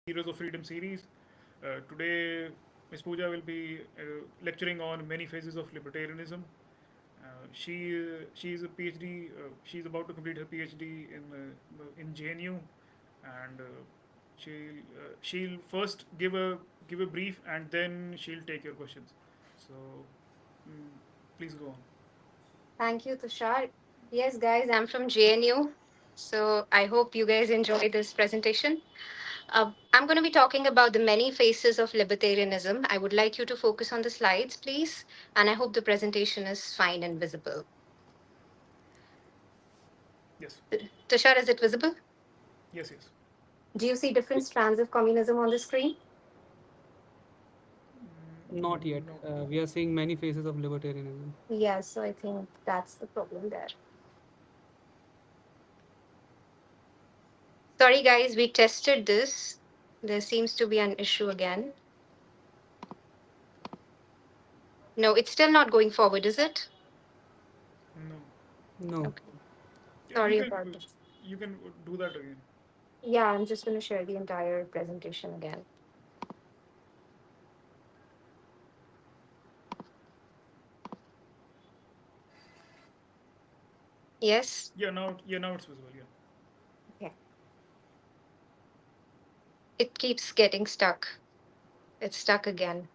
Heroes of Freedom series. Today, Ms. Pooja will be lecturing on many phases of libertarianism. She is a PhD. She's about to complete her PhD in JNU, and she'll first give a brief, and then she'll take your questions. So, mm, please go on. Thank you, Tushar. Yes, guys, I'm from JNU. So I hope you guys enjoy this presentation. I'm going to be talking about the many faces of libertarianism. I would like you to focus on the slides, please. And I hope the presentation is fine and visible. Yes, Tushar, is it visible? yes, yes. Do you see different strands of communism on the screen? Not yet. No. We are seeing many faces of libertarianism. Yes, so I think that's the problem there. Sorry, guys, we tested this. There seems to be an issue again. No, it's still not going forward, is it? No. No. Okay. Yeah, Sorry about this. you can do that again. Yeah, I'm just going to share the entire presentation again. Yes. Now it's visible. Yeah. Okay. It keeps getting stuck. It's stuck again.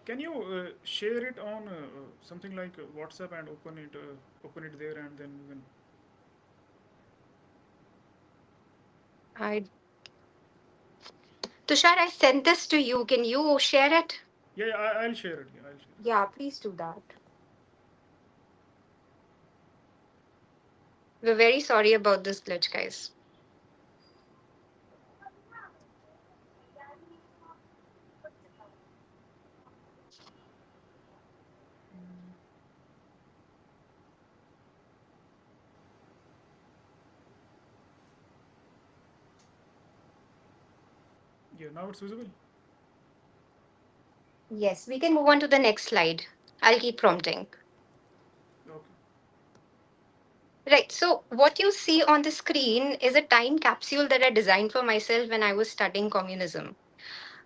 Can you share it on something like WhatsApp and open it there and then you can. I Tushar, I sent this to you. Can you share it? Yeah, yeah, I'll share it. Yeah, I'll share it. Yeah, please do that. We're very sorry about this glitch, guys. Yeah, now it's visible. Yes, we can move on to the next slide. I'll keep prompting. Okay. Right, so what you see on the screen is a time capsule that I designed for myself when I was studying communism.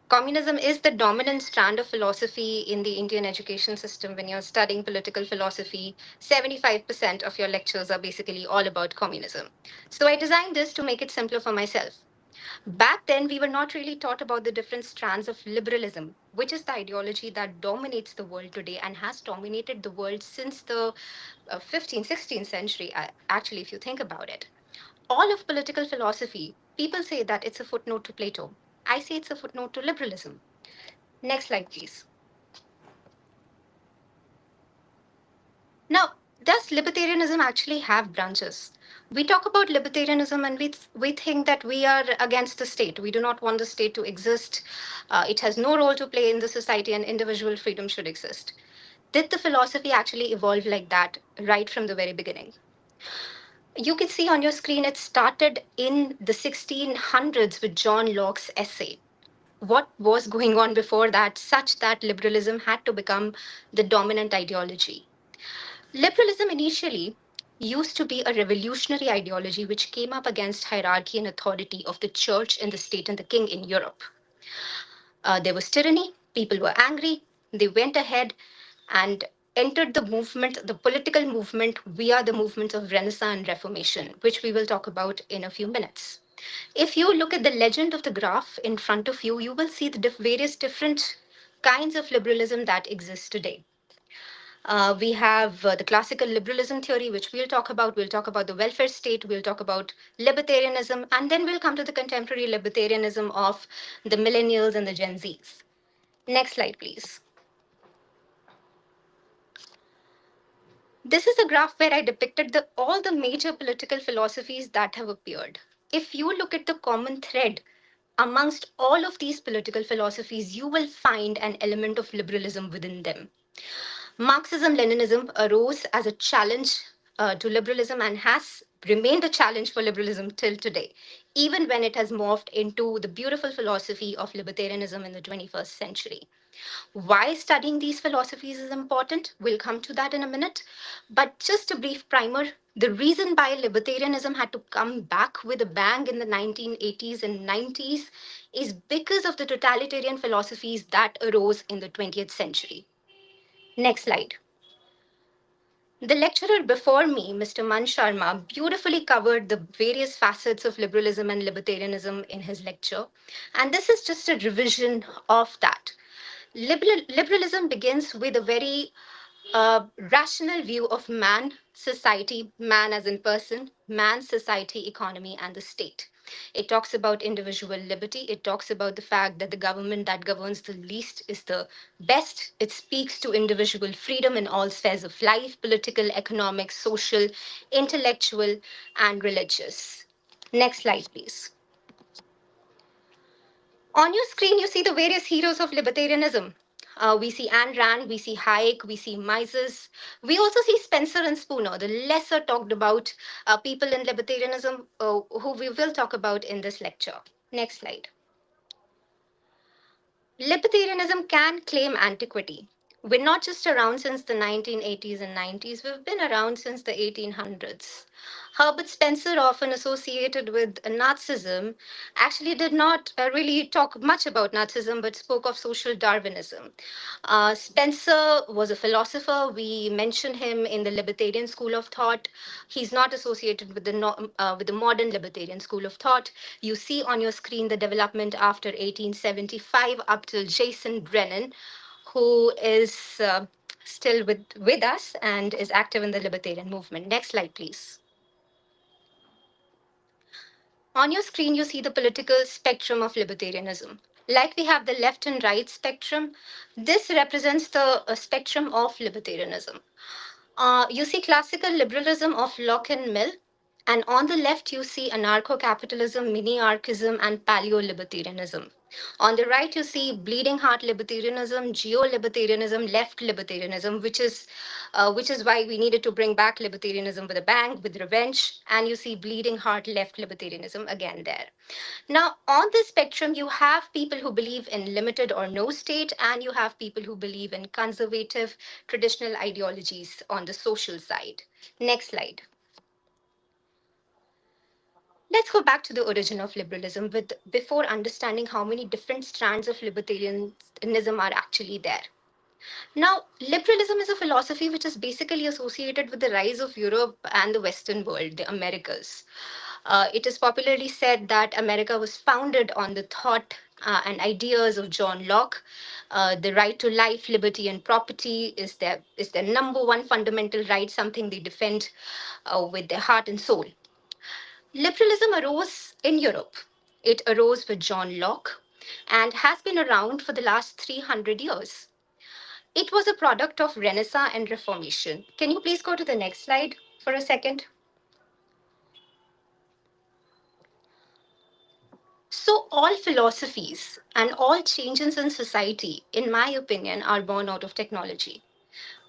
Communism is the dominant strand of philosophy in the Indian education system. When you're studying political philosophy, 75% of your lectures are basically all about communism. So I designed this to make it simpler for myself. Back then, we were not really taught about the different strands of liberalism, which is the ideology that dominates the world today and has dominated the world since the 15th, 16th century, actually, if you think about it. All of political philosophy, people say that it's a footnote to Plato. I say it's a footnote to liberalism. Next slide, please. Now, does libertarianism actually have branches? We talk about libertarianism and we think that we are against the state. We do not want the state to exist. It has no role to play in the society and individual freedom should exist. Did the philosophy actually evolve like that right from the very beginning? You can see on your screen it started in the 1600s with John Locke's essay. What was going on before that, such that liberalism had to become the dominant ideology? Liberalism initially used to be a revolutionary ideology which came up against hierarchy and authority of the church and the state and the king in Europe. There was tyranny, people were angry, they went ahead and entered the movement, the political movement, via the movements of Renaissance and Reformation, which we will talk about in a few minutes. If you look at the legend of the graph in front of you, you will see the various different kinds of liberalism that exist today. We have the classical liberalism theory, which we'll talk about. We'll talk about the welfare state. We'll talk about libertarianism. And then we'll come to the contemporary libertarianism of the millennials and the Gen Zs. Next slide, please. This is a graph where I depicted all the major political philosophies that have appeared. If you look at the common thread amongst all of these political philosophies, you will find an element of liberalism within them. Marxism Leninism arose as a challenge to liberalism and has remained a challenge for liberalism till today, even when it has morphed into the beautiful philosophy of libertarianism in the 21st century. Why studying these philosophies is important, we'll come to that in a minute. But just a brief primer, the reason why libertarianism had to come back with a bang in the 1980s and 90s is because of the totalitarian philosophies that arose in the 20th century. Next slide. The lecturer before me, Mr. Man Sharma, beautifully covered the various facets of liberalism and libertarianism in his lecture. And this is just a revision of that. Liberalism begins with a very rational view of man, society, man as in person, man, society, economy, and the state. It talks about individual liberty. It talks about the fact that the government that governs the least is the best. It speaks to individual freedom in all spheres of life: political, economic, social, intellectual, and religious. Next slide, please. On your screen, you see the various heroes of libertarianism. We see Ayn Rand, we see Hayek, we see Mises. We also see Spencer and Spooner, the lesser talked about people in libertarianism who we will talk about in this lecture. Next slide. Libertarianism can claim antiquity. We're not just around since the 1980s and 90s, we've been around since the 1800s. Herbert Spencer, often associated with Nazism, actually did not really talk much about Nazism but spoke of social Darwinism. Spencer was a philosopher. We mention him in the libertarian school of thought. He's not associated with the with the modern libertarian school of thought. You see on your screen the development after 1875 up till Jason Brennan, who is still with us and is active in the libertarian movement. Next slide, please. On your screen, you see the political spectrum of libertarianism. Like we have the left and right spectrum, this represents the spectrum of libertarianism. You see classical liberalism of Locke and Mill, and on the left, you see anarcho capitalism, mini anarchism, and paleo libertarianism. On the right, you see bleeding heart libertarianism, geo libertarianism, left libertarianism, which is why we needed to bring back libertarianism with a bang, with revenge. And you see bleeding heart left libertarianism again there. Now, on this spectrum, you have people who believe in limited or no state, and you have people who believe in conservative traditional ideologies on the social side. Next slide. Let's go back to the origin of liberalism with before understanding how many different strands of libertarianism are actually there. Now, liberalism is a philosophy which is basically associated with the rise of Europe and the Western world, the Americas. It is popularly said that America was founded on the thought and ideas of John Locke. The right to life, liberty, and property is their number one fundamental right, something they defend with their heart and soul. Liberalism arose in Europe. It arose with John Locke and has been around for the last 300 years. It was a product of Renaissance and Reformation. Can you please go to the next slide for a second? So, all philosophies and all changes in society, in my opinion, are born out of technology.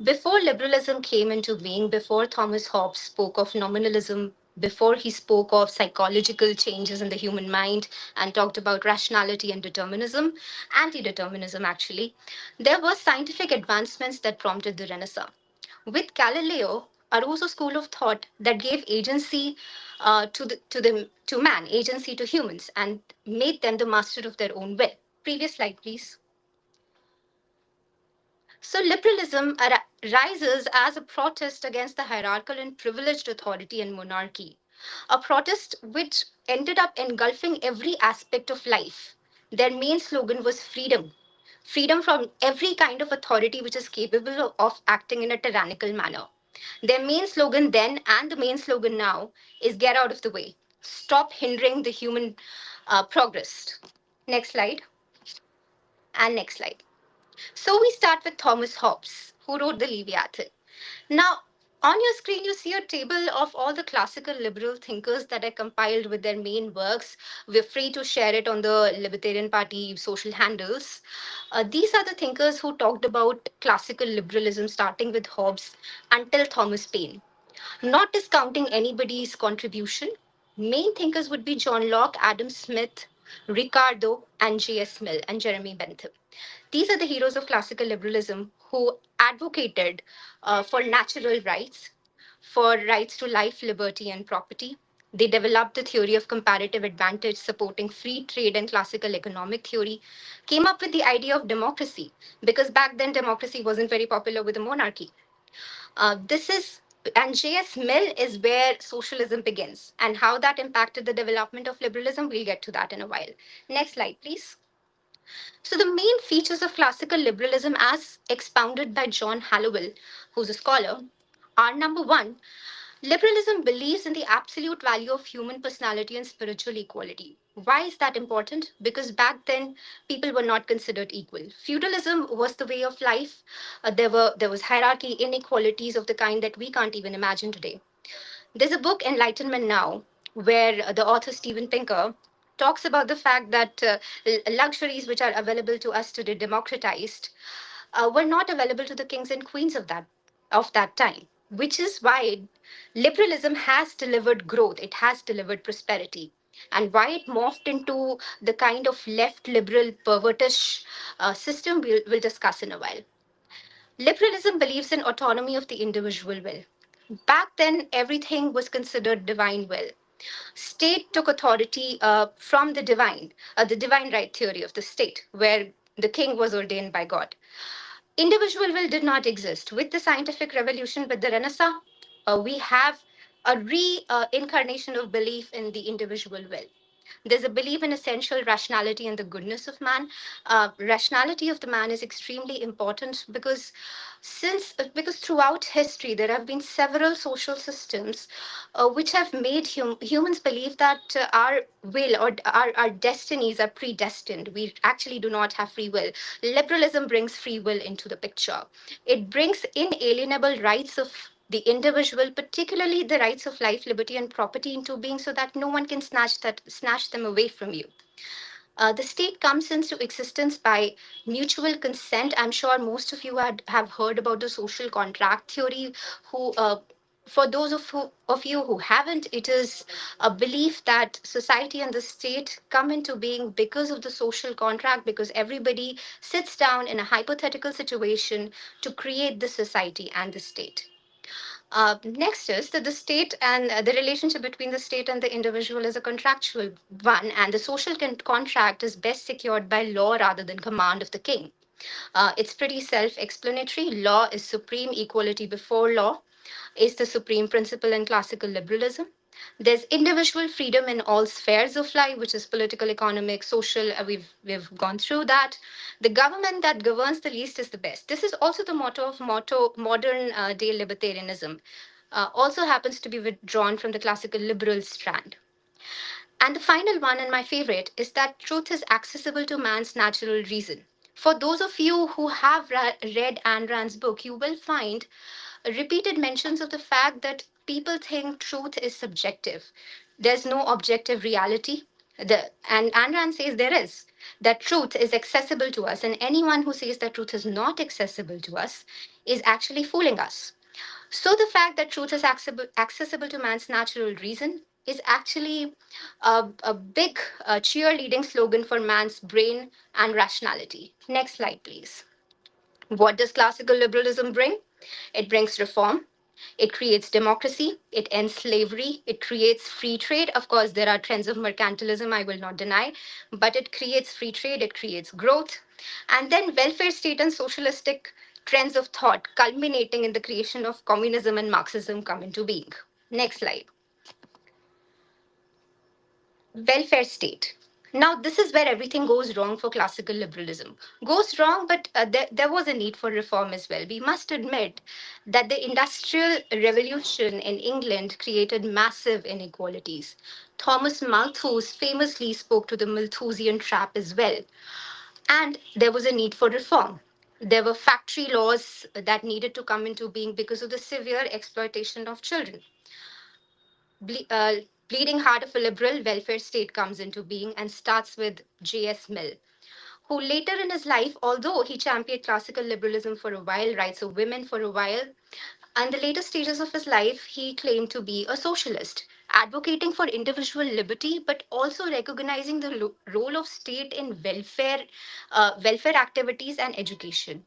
Before liberalism came into being, before Thomas Hobbes spoke of nominalism, before he spoke of psychological changes in the human mind and talked about rationality and determinism, anti determinism actually, there were scientific advancements that prompted the Renaissance. With Galileo arose a school of thought that gave agency to man, agency to humans, and made them the master of their own will. Previous slide, please. So liberalism rises as a protest against the hierarchical and privileged authority and monarchy, a protest which ended up engulfing every aspect of life. Their main slogan was freedom. Freedom from every kind of authority which is capable of acting in a tyrannical manner. Their main slogan then and the main slogan now is get out of the way. Stop hindering the human progress. Next slide. And next slide. So we start with Thomas Hobbes, who wrote the Leviathan. Now, on your screen, you see a table of all the classical liberal thinkers that are compiled with their main works. We're free to share it on the Libertarian Party social handles. These are the thinkers who talked about classical liberalism, starting with Hobbes until Thomas Paine. Not discounting anybody's contribution, main thinkers would be John Locke, Adam Smith, Ricardo, and J.S. Mill and Jeremy Bentham. These are the heroes of classical liberalism who advocated for natural rights, for rights to life, liberty, and property. They developed the theory of comparative advantage, supporting free trade and classical economic theory, came up with the idea of democracy, because back then democracy wasn't very popular with the monarchy. This is and J.S. Mill is where socialism begins, and how that impacted the development of liberalism. We'll get to that in a while. Next slide, please. So, the main features of classical liberalism, as expounded by John Hallowell, who's a scholar, are number one, liberalism believes in the absolute value of human personality and spiritual equality. Why is that important? Because back then people were not considered equal. Feudalism was the way of life. There was hierarchy, inequalities of the kind that we can't even imagine today. There's a book, Enlightenment Now, where the author Steven Pinker talks about the fact that luxuries which are available to us today, democratized, were not available to the kings and queens of that time. Which is why liberalism has delivered growth, it has delivered prosperity, and why it morphed into the kind of left liberal pervertish system we'll discuss in a while. Liberalism believes in autonomy of the individual will. Back then, everything was considered divine will. State took authority from the divine right theory of the state, where the king was ordained by God. Individual will did not exist. With the scientific revolution, with the Renaissance, we have a reincarnation of belief in the individual will. There's a belief in essential rationality and the goodness of man. Rationality of the man is extremely important because throughout history there have been several social systems which have made humans believe that our will or our destinies are predestined. We actually do not have free will. Liberalism brings free will into the picture. It brings inalienable rights of the individual, particularly the rights of life, liberty, and property, into being, so that no one can snatch them away from you. The state comes into existence by mutual consent. I'm sure most of you have heard about the social contract theory. Who, for those of you who haven't, it is a belief that society and the state come into being because of the social contract, because everybody sits down in a hypothetical situation to create the society and the state. Next is that the state and the relationship between the state and the individual is a contractual one, and the social contract is best secured by law rather than command of the king. It's pretty self explanatory. Law is supreme, equality before law is the supreme principle in classical liberalism. There's individual freedom in all spheres of life, which is political, economic, social. We've gone through that. The government that governs the least is the best. This is also the motto modern day libertarianism. Also happens to be withdrawn from the classical liberal strand. And the final one, and my favorite, is that truth is accessible to man's natural reason. For those of you who have read Ayn Rand's book, you will find repeated mentions of the fact that people think truth is subjective. There's no objective reality. And Ayn Rand says there is. That truth is accessible to us, and anyone who says that truth is not accessible to us is actually fooling us. So the fact that truth is accessible to man's natural reason is actually a big cheerleading slogan for man's brain and rationality. Next slide, please. What does classical liberalism bring? It brings reform. It creates democracy. It ends slavery. It creates free trade. Of course, there are trends of mercantilism, I will not deny, but it creates free trade. It creates growth. And then welfare state and socialistic trends of thought, culminating in the creation of communism and Marxism, come into being. Next slide. Welfare state. Now, this is where everything goes wrong for classical liberalism. Goes wrong, but there was a need for reform as well. We must admit that the Industrial Revolution in England created massive inequalities. Thomas Malthus famously spoke to the Malthusian trap as well. And there was a need for reform. There were factory laws that needed to come into being because of the severe exploitation of children. Bleeding heart of a liberal welfare state comes into being and starts with J.S. Mill, who later in his life, although he championed classical liberalism for a while, rights of women for a while, In the later stages of his life, he claimed to be a socialist, advocating for individual liberty, but also recognizing the role of state in welfare activities and education.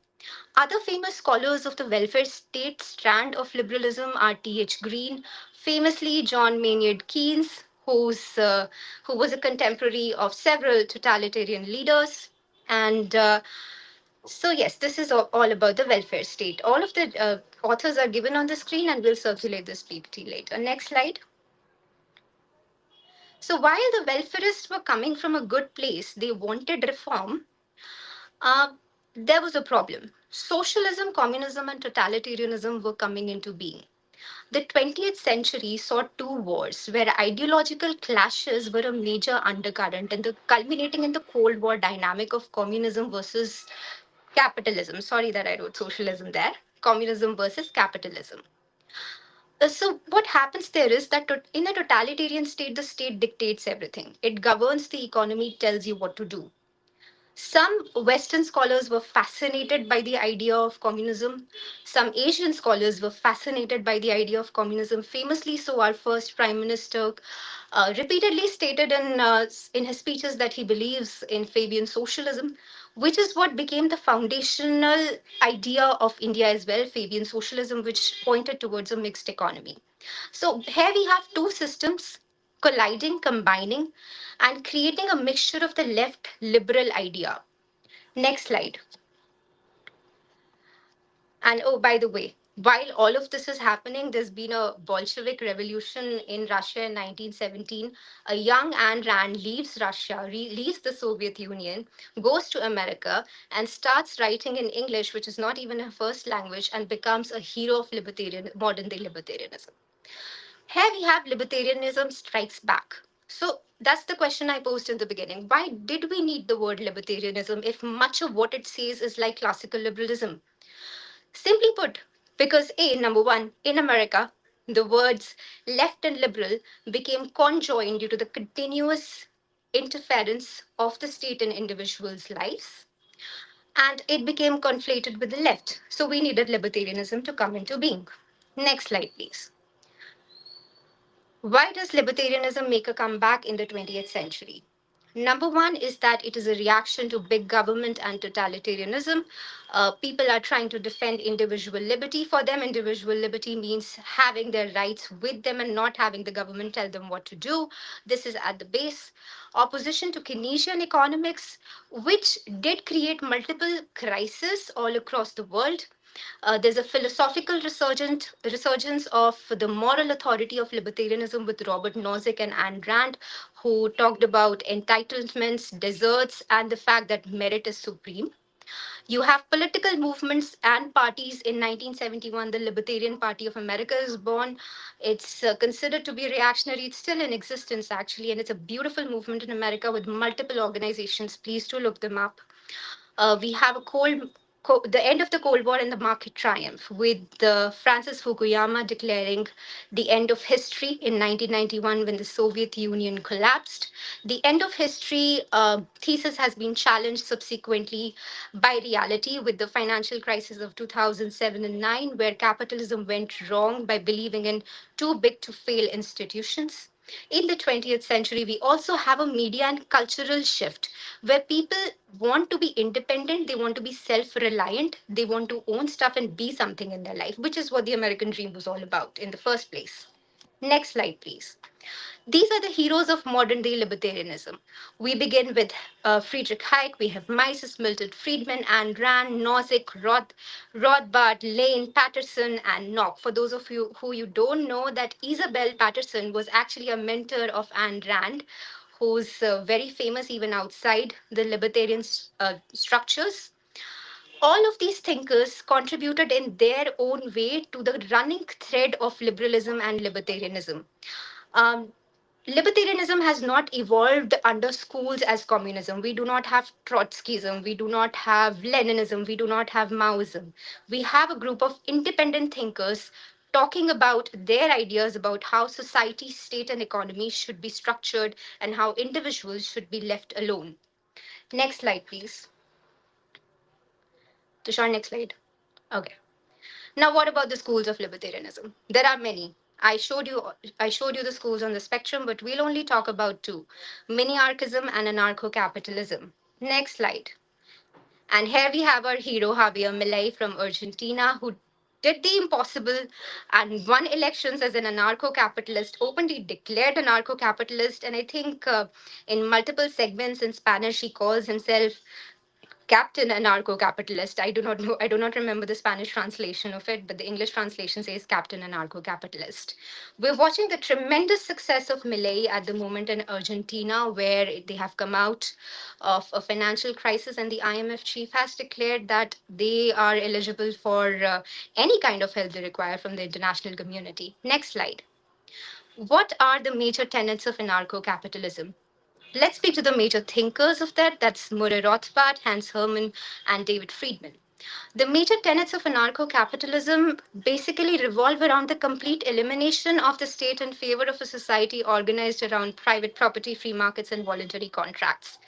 Other famous scholars of the welfare state strand of liberalism are T.H. Green, famously John Maynard Keynes, who was a contemporary of several totalitarian leaders, and so, yes, this is all about the welfare state. All of the authors are given on the screen, and we'll circulate this PPT later. Next slide. So, while the welfarists were coming from a good place, they wanted reform, uh, there was a problem. Socialism, communism, and totalitarianism were coming into being. The 20th century saw two wars where ideological clashes were a major undercurrent and the culminating in the Cold War dynamic of communism versus capitalism. Sorry that I wrote socialism there. Communism versus capitalism. So what happens there is that in a totalitarian state, the state dictates everything. It governs the economy, tells you what to do. Some Western scholars were fascinated by the idea of communism. Some Asian scholars were fascinated by the idea of communism. Famously, so our first prime minister repeatedly stated in his speeches that he believes in Fabian socialism, which is what became the foundational idea of India as well, Fabian socialism, which pointed towards a mixed economy. So here we have two systems colliding, combining, and creating a mixture of the left liberal idea. Next slide. And oh, by the way, while all of this is happening, there's been a Bolshevik revolution in Russia in 1917. A young Ayn Rand leaves Russia, leaves the Soviet Union, goes to America, and starts writing in English, which is not even her first language, and becomes a hero of modern day libertarianism. Here we have libertarianism strikes back. So that's the question I posed in the beginning. Why did we need the word libertarianism if much of what it says is like classical liberalism? Simply put, because A, number one, in America, the words left and liberal became conjoined due to the continuous interference of the state in individuals' lives, and it became conflated with the left. So we needed libertarianism to come into being. Next slide, please. Why does libertarianism make a comeback in the 20th century? Number one is that it is a reaction to big government and totalitarianism. People are trying to defend individual liberty. For them, individual liberty means having their rights with them and not having the government tell them what to do. This is at the base. Opposition to Keynesian economics, which did create multiple crises all across the world. There's a philosophical resurgence of the moral authority of libertarianism with Robert Nozick and Ayn Rand, who talked about entitlements, deserts, and the fact that merit is supreme. You have political movements and parties. In 1971, the Libertarian Party of America is born. It's considered to be reactionary. It's still in existence, actually, and it's a beautiful movement in America with multiple organizations. Please do look them up. We have the end of the Cold War and the market triumph, with Francis Fukuyama declaring the end of history in 1991 when the Soviet Union collapsed. The end of history thesis has been challenged subsequently by reality with the financial crisis of 2007 and 9, where capitalism went wrong by believing in too big to fail institutions. In the 20th century, we also have a media and cultural shift where people want to be independent, they want to be self reliant, they want to own stuff and be something in their life, which is what the American dream was all about in the first place. Next slide, please. These are the heroes of modern day libertarianism. We begin with Friedrich Hayek, we have Mises, Milton Friedman, Ayn Rand, Nozick, Rothbard, Lane, Patterson, and Knock. For those of you who you don't know, that Isabel Patterson was actually a mentor of Ayn Rand, who's very famous even outside the libertarian structures. All of these thinkers contributed in their own way to the running thread of liberalism and libertarianism. Um, Libertarianism has not evolved under schools as communism. We do not have Trotskyism. We do not have Leninism. We do not have Maoism. We have a group of independent thinkers talking about their ideas about how society, state, and economy should be structured and how individuals should be left alone. Next slide, please. Tushar, next slide. Okay. Now, what about the schools of libertarianism? There are many. I showed you the schools on the spectrum, but we'll only talk about two: mini-archism and anarcho-capitalism. Next slide. And here we have our hero Javier Milei from Argentina, who did the impossible and won elections as an anarcho-capitalist, openly declared anarcho-capitalist, and I think in multiple segments in Spanish he calls himself Captain Anarcho Capitalist. I do not know, I do not remember the Spanish translation of it, but the English translation says Captain Anarcho Capitalist. We're watching the tremendous success of Milei at the moment in Argentina, where they have come out of a financial crisis, and the IMF chief has declared that they are eligible for any kind of help they require from the international community. Next slide. What are the major tenets of anarcho capitalism? Let's speak to the major thinkers of that. That's Murray Rothbard, Hans Hermann, and David Friedman. The major tenets of anarcho capitalism basically revolve around the complete elimination of the state in favor of a society organized around private property, free markets, and voluntary contracts.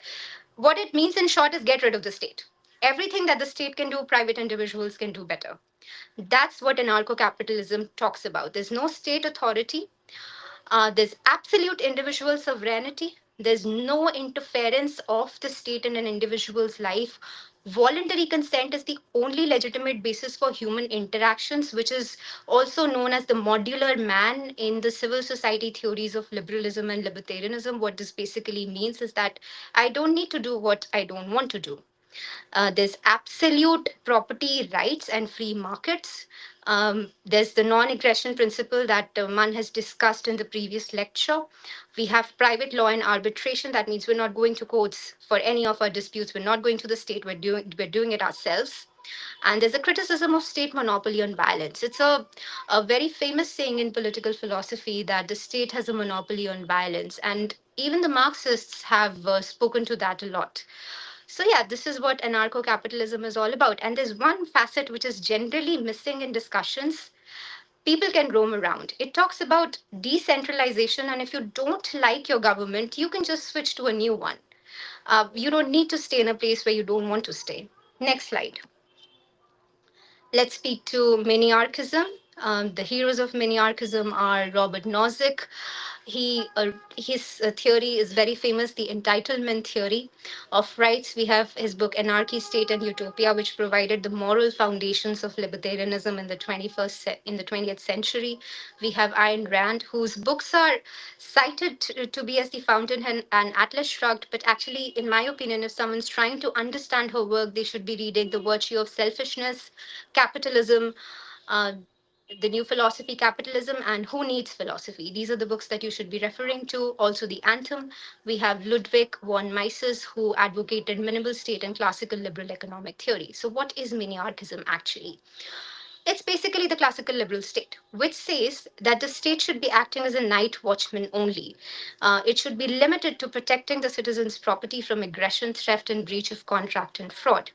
What it means, in short, is get rid of the state. Everything that the state can do, private individuals can do better. That's what anarcho capitalism talks about. There's no state authority, there's absolute individual sovereignty. There's no interference of the state in an individual's life. Voluntary consent is the only legitimate basis for human interactions, which is also known as the modular man in the civil society theories of liberalism and libertarianism. What this basically means is that I don't need to do what I don't want to do. There's absolute property rights and free markets. There's the non aggression principle that Man has discussed in the previous lecture. We have private law and arbitration. That means we're not going to courts for any of our disputes. We're not going to the state. We're doing it ourselves. And there's a criticism of state monopoly on violence. It's a very famous saying in political philosophy that the state has a monopoly on violence. And even the Marxists have spoken to that a lot. So, yeah, this is what anarcho capitalism is all about. And there's one facet which is generally missing in discussions: people can roam around. It talks about decentralization. And if you don't like your government, you can just switch to a new one. You don't need to stay in a place where you don't want to stay. Next slide. Let's speak to miniarchism. The heroes of miniarchism are Robert Nozick. His theory is very famous, the entitlement theory of rights. We have his book Anarchy, State, and Utopia, which provided the moral foundations of libertarianism in the 20th century. We have Ayn Rand, whose books are cited to be as the fountainhead and Atlas Shrugged. But actually, in my opinion, if someone's trying to understand her work, they should be reading The Virtue of Selfishness, Capitalism, uh, The New Philosophy, Capitalism, and Who Needs Philosophy. These are the books that you should be referring to. Also, The Anthem. We have Ludwig von Mises, who advocated minimal state and classical liberal economic theory. So, what is mini-archism actually? It's basically the classical liberal state, which says that the state should be acting as a night watchman only. It should be limited to protecting the citizen's property from aggression, theft, and breach of contract and fraud.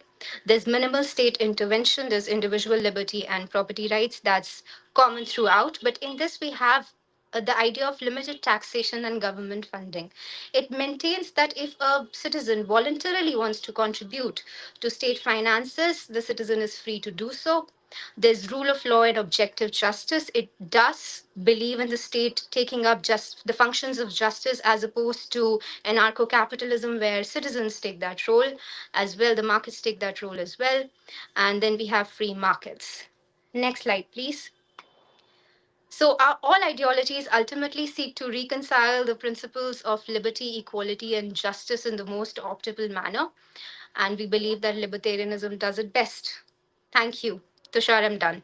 There's minimal state intervention, there's individual liberty and property rights. That's common throughout. But in this, we have the idea of limited taxation and government funding. It maintains that if a citizen voluntarily wants to contribute to state finances, the citizen is free to do so. There's rule of law and objective justice. It does believe in the state taking up just the functions of justice, as opposed to anarcho capitalism, where citizens take that role as well, the markets take that role as well. And then we have free markets. Next slide, please. So, all ideologies ultimately seek to reconcile the principles of liberty, equality, and justice in the most optimal manner. And we believe that libertarianism does it best. Thank you. Tushar, I'm done.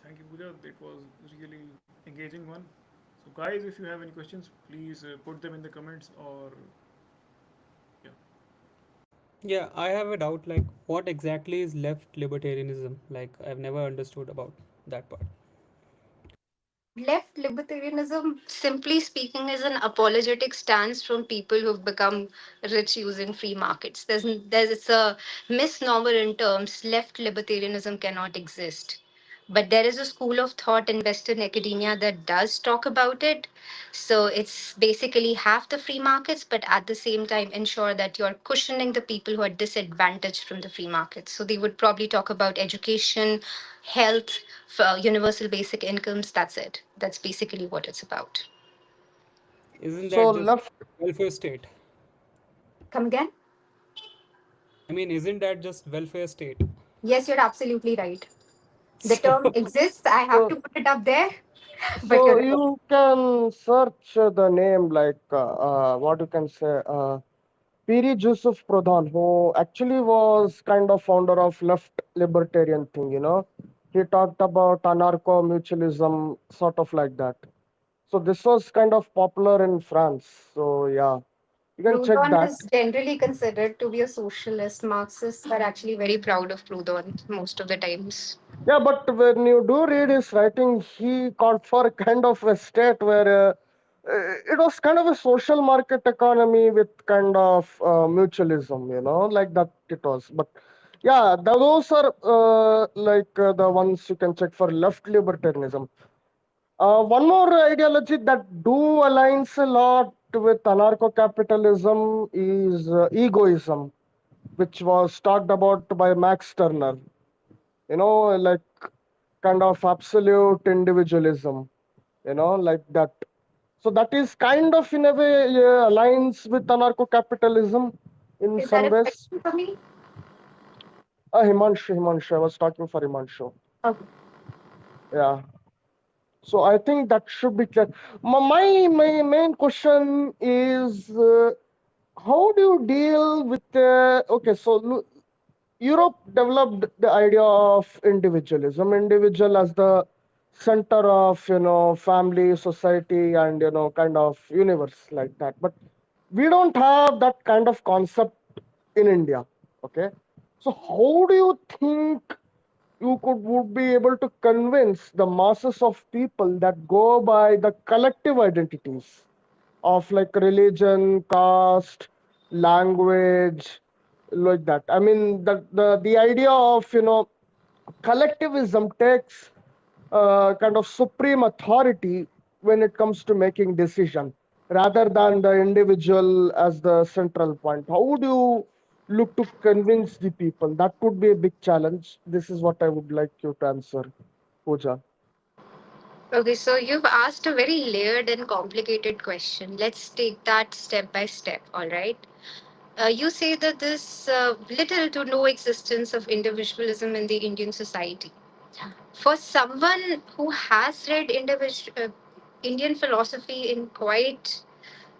Thank you, Pooja. It was really engaging one. So, guys, if you have any questions, please put them in the comments or yeah. Yeah, I have a doubt. Like, what exactly is left libertarianism? Like, I've never understood about that part. Left libertarianism, simply speaking, is an apologetic stance from people who've become rich using free markets. There's it's a misnomer in terms. Left libertarianism cannot exist. But there is a school of thought in Western academia that does talk about it. So it's basically have the free markets, but at the same time ensure that you're cushioning the people who are disadvantaged from the free markets. So they would probably talk about education, health, universal basic incomes. That's it. That's basically what it's about. Isn't So that just left. welfare state? Come again? I mean, isn't that just welfare state? Yes, you're absolutely right. The So, term exists. I have to So, put it up there, but so you're right. you can search the name like what you can say. Piri Joseph Pradhan, who actually was kind of founder of left libertarian thing, he talked about anarcho mutualism, sort of like that. So this was kind of popular in France. So yeah, you can check Proudhon that. is generally considered to be a socialist. Marxists are actually very proud of Proudhon most of the times. Yeah, but when you do read his writing, he called for kind of a state where it was kind of a social market economy with kind of mutualism, like that it was. But yeah, those are the ones you can check for left libertarianism. One more ideology that do aligns a lot with anarcho-capitalism is egoism, which was talked about by Max Turner. Like kind of absolute individualism, like that. So that is kind of in a way aligns with anarcho-capitalism in Is that some a ways. question for me? Himanshu, I was talking for Himanshu. Okay. Yeah. So I think that should be clear. My main question is how do you deal with the okay? So Europe developed the idea of individualism, individual as the center of family, society, and kind of universe like that. But we don't have that kind of concept in India. Okay, so how do you think you would be able to convince the masses of people that go by the collective identities of like religion, caste, language, like that? I mean, the idea of collectivism takes kind of supreme authority when it comes to making decision rather than the individual as the central point. How would you look to convince the people? That could be a big challenge. This is what I would like you to answer, Pooja. Okay, so you've asked a very layered and complicated question. Let's take that step by step, all right? You say that there's little to no existence of individualism in the Indian society. For someone who has read Indian philosophy in quite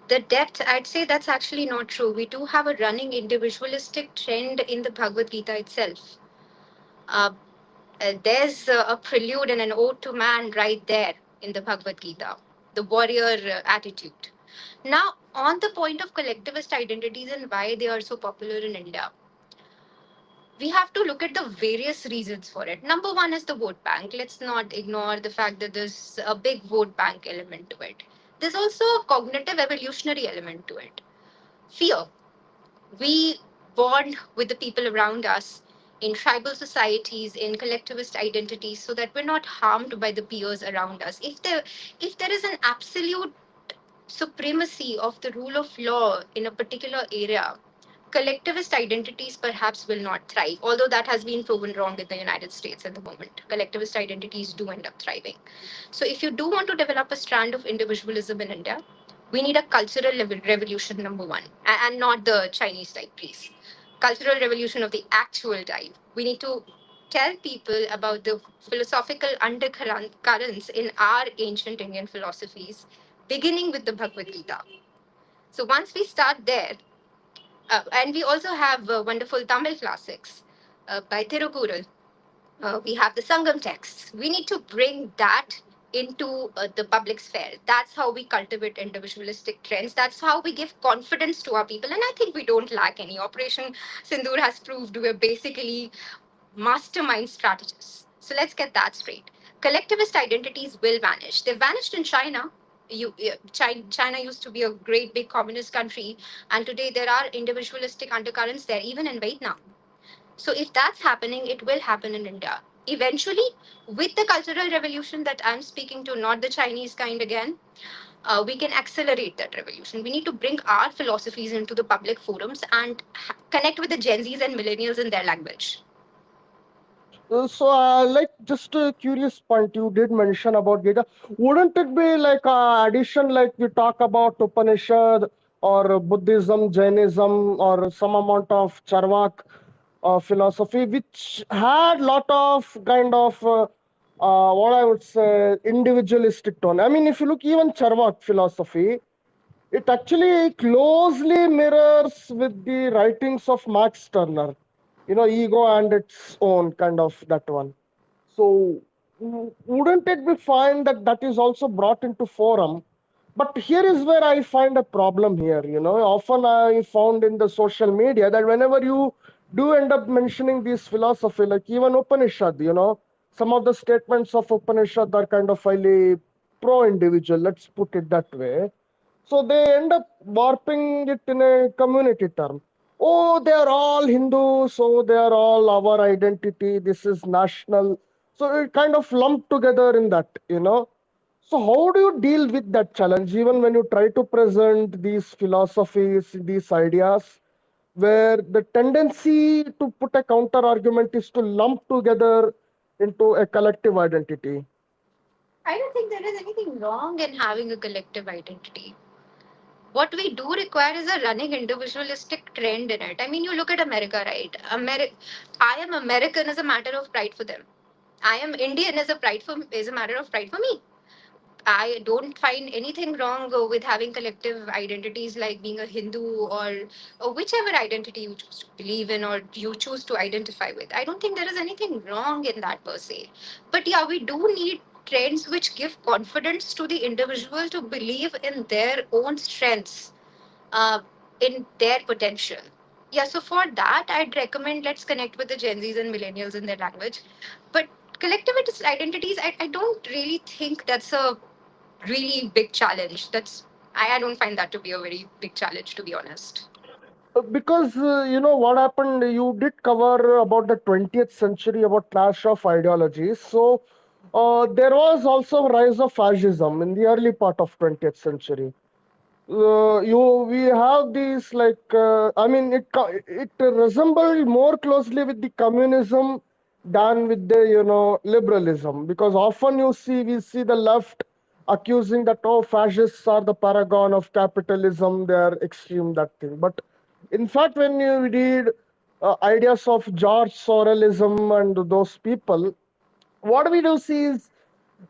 the depth, I'd say that's actually not true. We do have a running individualistic trend in the Bhagavad Gita itself. Uh, there's a prelude and an ode to man right there in the Bhagavad Gita, the warrior attitude. Now, on the point of collectivist identities and why they are so popular in India, we have to look at the various reasons for it. Number one is the vote bank. Let's not ignore the fact that there's a big vote bank element to it. There's also a cognitive evolutionary element to it. Fear. We bond with the people around us in tribal societies, in collectivist identities, so that we're not harmed by the peers around us. If there is an absolute supremacy of the rule of law in a particular area, collectivist identities perhaps will not thrive, although that has been proven wrong in the United States at the moment. Collectivist identities do end up thriving. So, if you do want to develop a strand of individualism in India, we need a cultural revolution, number one, and not the Chinese type, please. Cultural revolution of the actual type. We need to tell people about the philosophical undercurrents in our ancient Indian philosophies, beginning with the Bhagavad Gita. So once we start there, and we also have wonderful Tamil classics by Thirukural. We have the Sangam texts. We need to bring that into the public sphere. That's how we cultivate individualistic trends. That's how we give confidence to our people. And I think we don't lack any. Operation Sindoor has proved we're basically mastermind strategists. So let's get that straight. Collectivist identities will vanish. They vanished in China. China used to be a great big communist country, and today there are individualistic undercurrents there, even in Vietnam. So if that's happening, it will happen in India. eventually, with the cultural revolution that I'm speaking to, not the Chinese kind again, we can accelerate that revolution. We need to bring our philosophies into the public forums and connect with the Gen Zs and millennials in their language. So, like, just a curious point you did mention about Gita. Wouldn't it be like addition, like we talk about Upanishad or Buddhism, Jainism, or some amount of Charvak philosophy, which had lot of kind of what I would say individualistic tone. I mean, if you look even Charvak philosophy, it actually closely mirrors with the writings of Max Turner, ego and its own kind of that one. So wouldn't it be fine that that is also brought into forum? But here is where I find a problem here. Often I found in the social media that whenever you do end up mentioning these philosophy, like even Upanishad, some of the statements of Upanishad are kind of highly pro-individual. Let's put it that way. So they end up warping it in a community term. Oh, they are all Hindu, so they are all our identity. This is national. So it kind of lumped together in that. So how do you deal with that challenge, even when you try to present these philosophies, these ideas, where the tendency to put a counter argument is to lump together into a collective identity? I don't think there is anything wrong in having a collective identity. What we do require is a running individualistic trend in it. I mean, you look at America, right? I am American is a matter of pride for them. I am Indian is a matter of pride for me. I don't find anything wrong with having collective identities like being a Hindu or whichever identity you choose to believe in or you choose to identify with. I don't think there is anything wrong in that per se. But yeah, we do need trends which give confidence to the individual to believe in their own strengths, uh, in their potential. Yeah, so for that, I'd recommend let's connect with the Gen Zs and millennials in their language. But collectivist identities, I don't really think that's a really big challenge. I don't find that to be a very big challenge, to be honest. Because what happened, you did cover about the 20th century, about clash of ideologies. So there was also rise of fascism in the early part of 20th century. We have these, like, I mean, it resembled more closely with the communism than with the liberalism, because often we see the left accusing that, oh, fascists are the paragon of capitalism, they are extreme, that thing. But in fact, when you read ideas of George Sorrelism and those people, what we do see is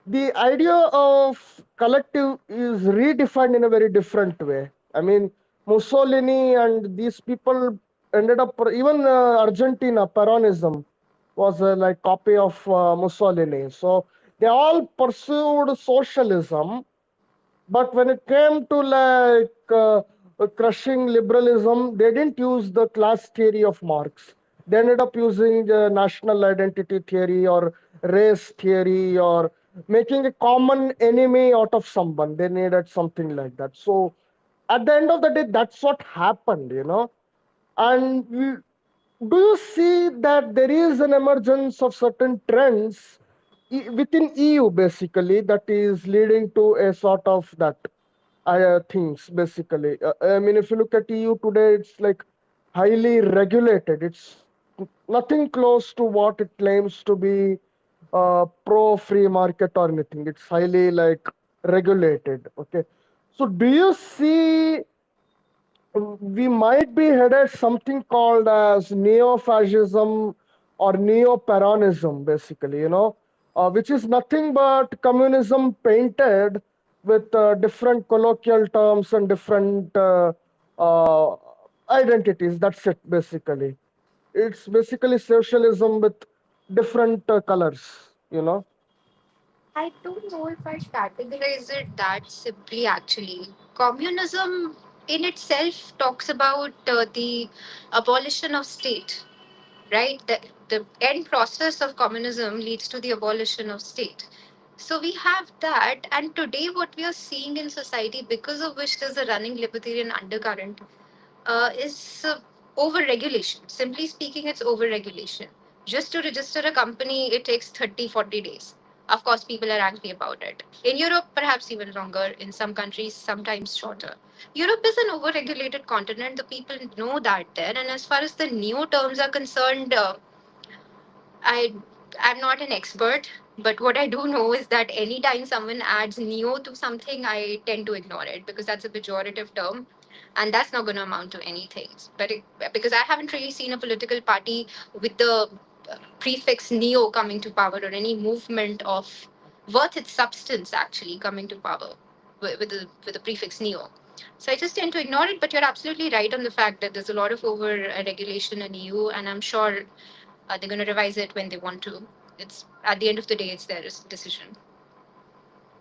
the idea of collective is redefined in a very different way. I mean, Mussolini and these people ended up, even Argentina, Peronism was a like copy of Mussolini. So they all pursued socialism, but when it came to like crushing liberalism, they didn't use the class theory of Marx. They ended up using national identity theory or race theory, or making a common enemy out of someone. They needed something like that. So at the end of the day, that's what happened. And do you see that there is an emergence of certain trends within EU, basically, that is leading to a sort of that things, basically? I mean, if you look at EU today, it's like highly regulated. It's nothing close to what it claims to be pro free market or anything. It's highly like regulated. Okay. So do you see we might be headed something called as neo-fascism or neo-Peronism, basically, which is nothing but communism painted with different colloquial terms and different uh, identities. That's it, basically. It's basically socialism with different colors. I don't know if I categorize it that simply, actually. Communism in itself talks about the abolition of state, right? The end process of communism leads to the abolition of state. So we have that, and today what we are seeing in society, because of which there's a running libertarian undercurrent, is over regulation. Simply speaking, it's over regulation. Just to register a company, it takes 30, 40 days. Of course, people are angry about it. In Europe, perhaps even longer. In some countries, sometimes shorter. Europe is an overregulated continent. The people know that there. And as far as the new terms are concerned, I I'm not an expert, but what I do know is that anytime someone adds neo to something, I tend to ignore it because that's a pejorative term, and that's not going to amount to anything. Because I haven't really seen a political party with the prefix neo coming to power or any movement of worth its substance actually coming to power with the prefix neo. So I just tend to ignore it. But you're absolutely right on the fact that there's a lot of over regulation in EU, and I'm sure they're going to revise it when they want to. It's at the end of the day, it's their decision.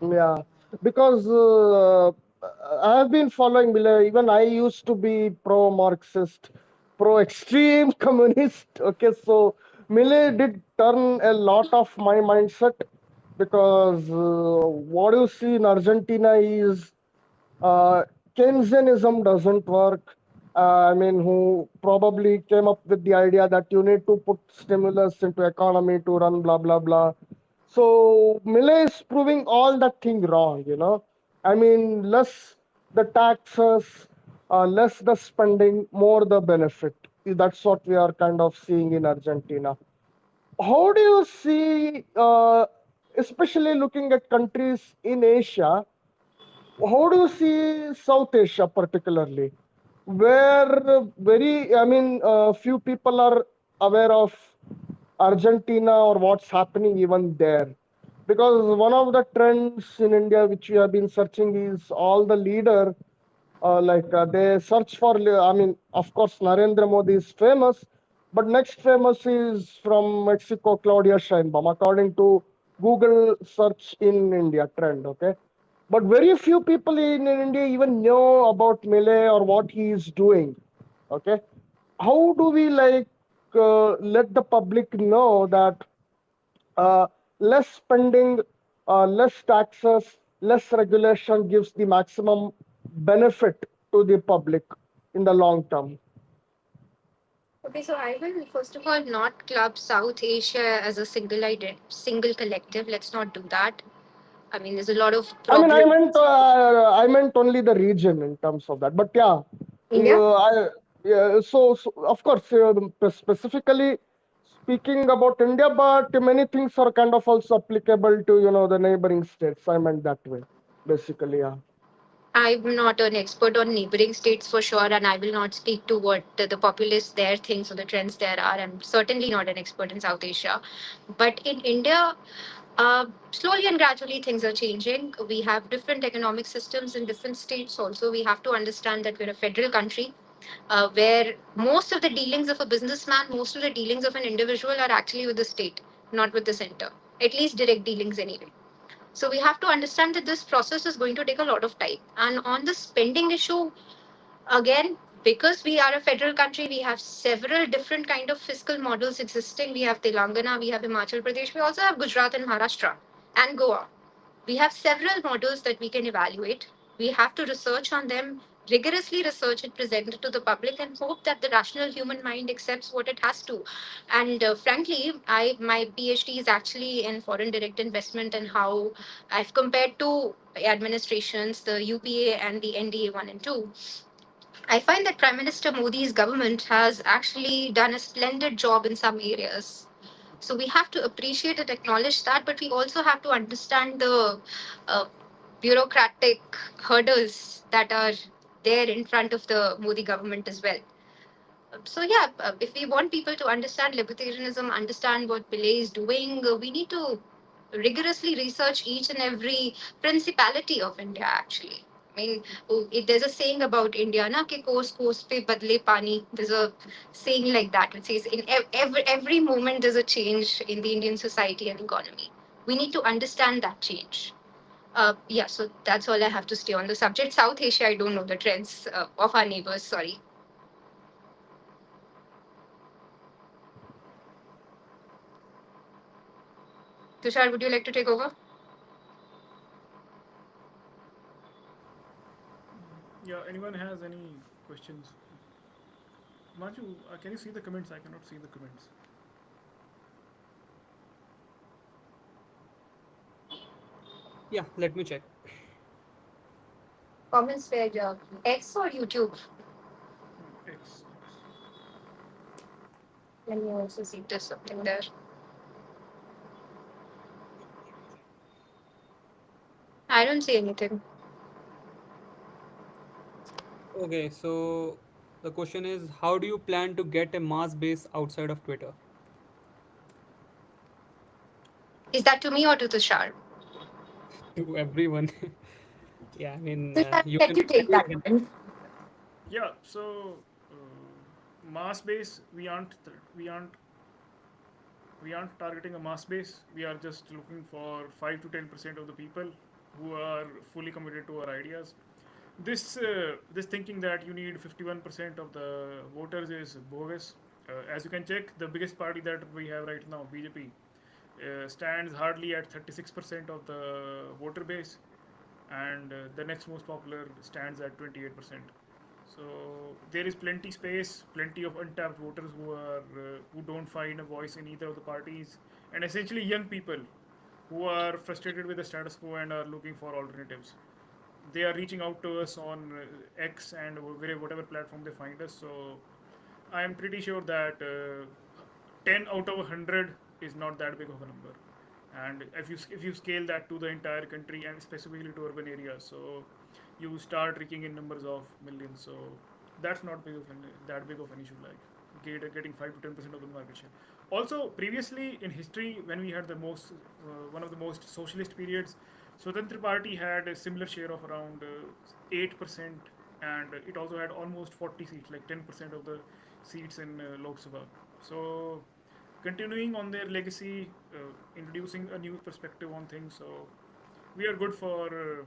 Yeah, because I have been following Miller. Even I used to be pro-Marxist, pro-extreme communist. Okay, so Miller did turn a lot of my mindset because what you see in Argentina is uh, Keynesianism doesn't work. I mean, who probably came up with the idea that you need to put stimulus into economy to run blah blah blah. So Millet is proving all that thing wrong. I mean, less the taxes, less the spending, more the benefit. That's what we are kind of seeing in Argentina. How do you see, especially looking at countries in Asia? How do you see South Asia particularly, where few people are aware of Argentina or what's happening even there? Because one of the trends in India which we have been searching is all the leader, they search for, of course, Narendra Modi is famous, but next famous is from Mexico, Claudia Sheinbaum, according to Google search in India trend, okay? But very few people in India even know about Millet or what he is doing, okay? How do we let the public know that less spending, less taxes, less regulation gives the maximum benefit to the public in the long term? Okay, so I will first of all not club South Asia as a single collective. Let's not do that. I mean, there's a lot of I mean, problems. I meant only the region in terms of that. But yeah, India? yeah. So of course, specifically speaking about India, but many things are kind of also applicable to the neighboring states. I meant that way, basically. Yeah. I'm not an expert on neighboring states for sure, and I will not speak to what the populace there thinks or the trends there are. I'm certainly not an expert in South Asia. But in India, slowly and gradually things are changing. We have different economic systems in different states also. We have to understand that we're a federal country where most of the dealings of a businessman, most of the dealings of an individual are actually with the state, not with the center, at least direct dealings anyway. So we have to understand that this process is going to take a lot of time. And on the spending issue, again, because we are a federal country, we have several different kind of fiscal models existing. We have Telangana, we have Himachal Pradesh, we also have Gujarat and Maharashtra and Goa. We have several models that we can evaluate. We have to research on them, rigorously research it, present it to the public, and hope that the rational human mind accepts what it has to. And frankly, I my PhD is actually in foreign direct investment and how I've compared two administrations, the UPA and the NDA 1 and 2. I find that Prime Minister Modi's government has actually done a splendid job in some areas. So we have to appreciate and acknowledge that, but we also have to understand the uh, bureaucratic hurdles that are there in front of the Modi government as well. So yeah, if we want people to understand libertarianism, understand what Pillay is doing, we need to rigorously research each and every principality of India. Actually, I mean, there's a saying about India, na कि कोस पे बदले पानी. There's a saying like that which says in every moment there's a change in the Indian society and economy. We need to understand that change. Yeah, so that's all I have to say on the subject. South Asia, I don't know the trends of our neighbors. Sorry. Tushar, would you like to take over? Yeah, anyone has any questions? Manju, can you see the comments? I cannot see the comments. Yeah, let me check. Comments where X or YouTube? X. Let me also see if there's something there. I don't see anything. Okay, so the question is, how do you plan to get a mass base outside of Twitter? Is that to me or to Tushar? To everyone. Yeah, I mean, Tushar, you let can you take everyone that can. one. Yeah. So mass base, we aren't targeting a mass base. We are just looking for 5 to 10% of the people who are fully committed to our ideas. This thinking that you need 51% of the voters is bogus. As you can check, the biggest party that we have right now, BJP, stands hardly at 36% of the voter base, and the next most popular stands at 28%. So there is plenty space, plenty of untapped voters who don't find a voice in either of the parties, and essentially young people who are frustrated with the status quo and are looking for alternatives. They are reaching out to us on X and whatever platform they find us. So I am pretty sure that 10 out of 100 is not that big of a number. And if you scale that to the entire country and specifically to urban areas, so you start reaching in numbers of millions. So that's not that big of an issue, like getting 5 to 10% of the market share. Also, previously in history, when we had the most one of the most socialist periods, Swatantra Party had a similar share of around 8%, and it also had almost 40 seats, like 10% of the seats in Lok Sabha. So continuing on their legacy, introducing a new perspective on things. So we are good for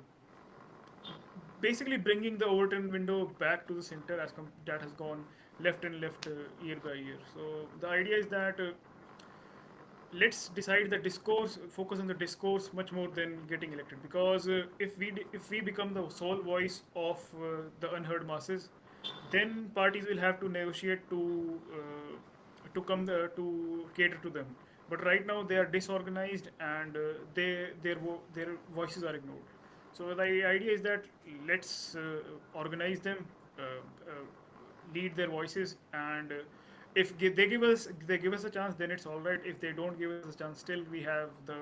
basically bringing the Overton window back to the center that has gone left and left year by year. So the idea is that let's decide the discourse, focus on the discourse much more than getting elected. Because if we become the sole voice of the unheard masses, then parties will have to negotiate to cater to them. But right now they are disorganized, and their voices are ignored. So the idea is that let's organize them, uh, uh, lead their voices, and if they give us a chance, then it's all right. If they don't give us a chance, still we have the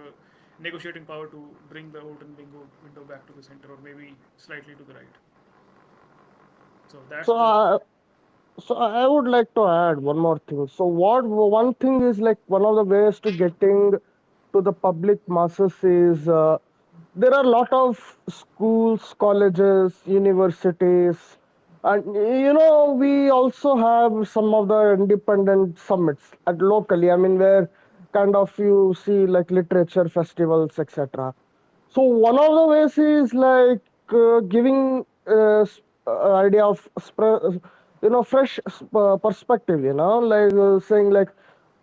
negotiating power to bring the Houghton window back to the center, or maybe slightly to the right. So that's So the I would like to add one more thing. So what one thing is like one of the ways to getting to the public masses is there are a lot of schools, colleges, universities, and we also have some of the independent summits at locally. I mean, where kind of you see like literature festivals, etc. So one of the ways is like giving idea of fresh perspective. Like saying like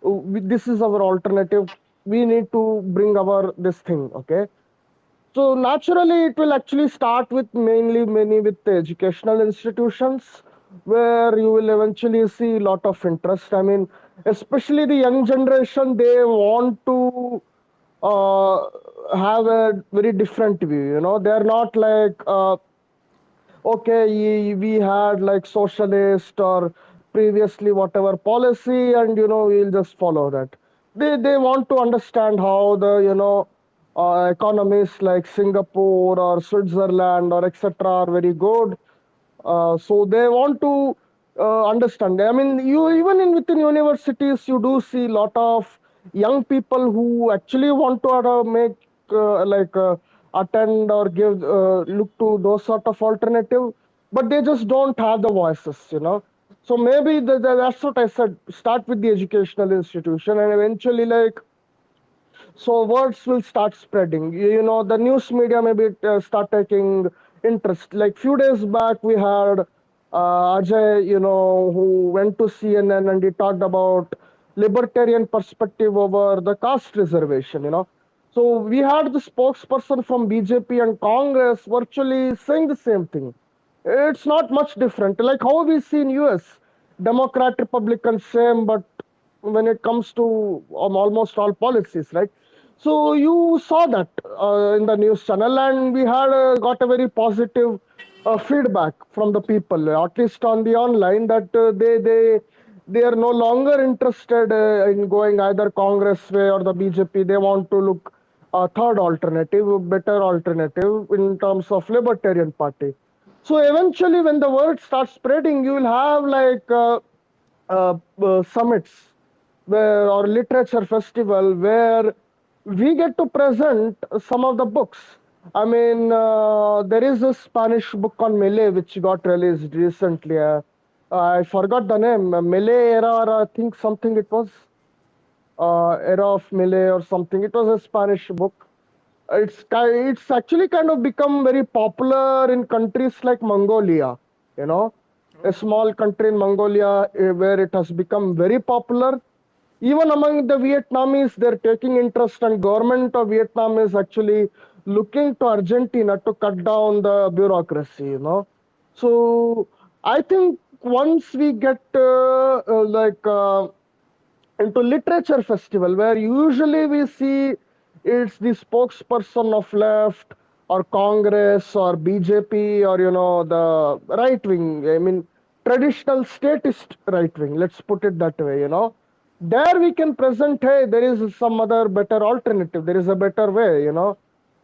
this is our alternative. We need to bring our this thing. Okay, so naturally, it will actually start with mainly many with the educational institutions where you will eventually see a lot of interest. I mean, especially the young generation, they want to uh, have a very different view. They're not like okay, we had like socialist or previously whatever policy, and we'll just follow that. They want to understand how the economies like Singapore or Switzerland or etc. are very good. So they want to understand. I mean, you even in within universities, you do see a lot of young people who actually want to make like attend or give look to those sort of alternative, but they just don't have the voices. So maybe that's what I said. Start with the educational institution, and eventually, like so words will start spreading. The news media maybe start taking interest. Like few days back we had Ajay, who went to CNN and he talked about libertarian perspective over the caste reservation. So we had the spokesperson from BJP and Congress virtually saying the same thing. It's not much different, like how we see in US. Democrat, Republican, same, but when it comes to almost all policies, right? So you saw that in the news channel, and we had got a very positive feedback from the people, at least on the online, that they are no longer interested in going either Congress way or the BJP. They want to look a third alternative, a better alternative in terms of Libertarian Party. So eventually, when the word starts spreading, you will have like summits where or literature festival where we get to present some of the books. I mean, there is a Spanish book on Malay which got released recently. I forgot the name. Malay era, or I think something it was era of Malay or something. It was a Spanish book. It's actually kind of become very popular in countries like Mongolia. You know, Oh, a small country in Mongolia where it has become very popular. Even among the Vietnamese, they're taking interest, and government of Vietnam is actually looking to Argentina to cut down the bureaucracy. So I think once we get into literature festival, where usually we see it's the spokesperson of left or Congress or BJP, or the right wing, I mean traditional statist right wing, let's put it that way. There we can present, hey, there is some other better alternative, there is a better way.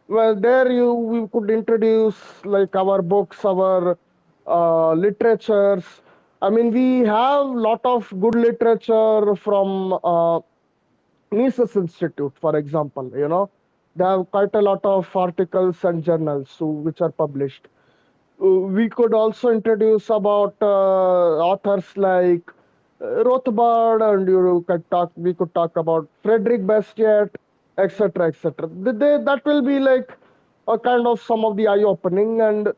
Well, there we could introduce like our books, our literatures. I mean, we have lot of good literature from Mises Institute, for example. They have quite a lot of articles and journals which are published. We could also introduce about authors like Rothbard, and we could talk about Frederick Bastiat, etc., etc. That will be like a kind of some of the eye opening, and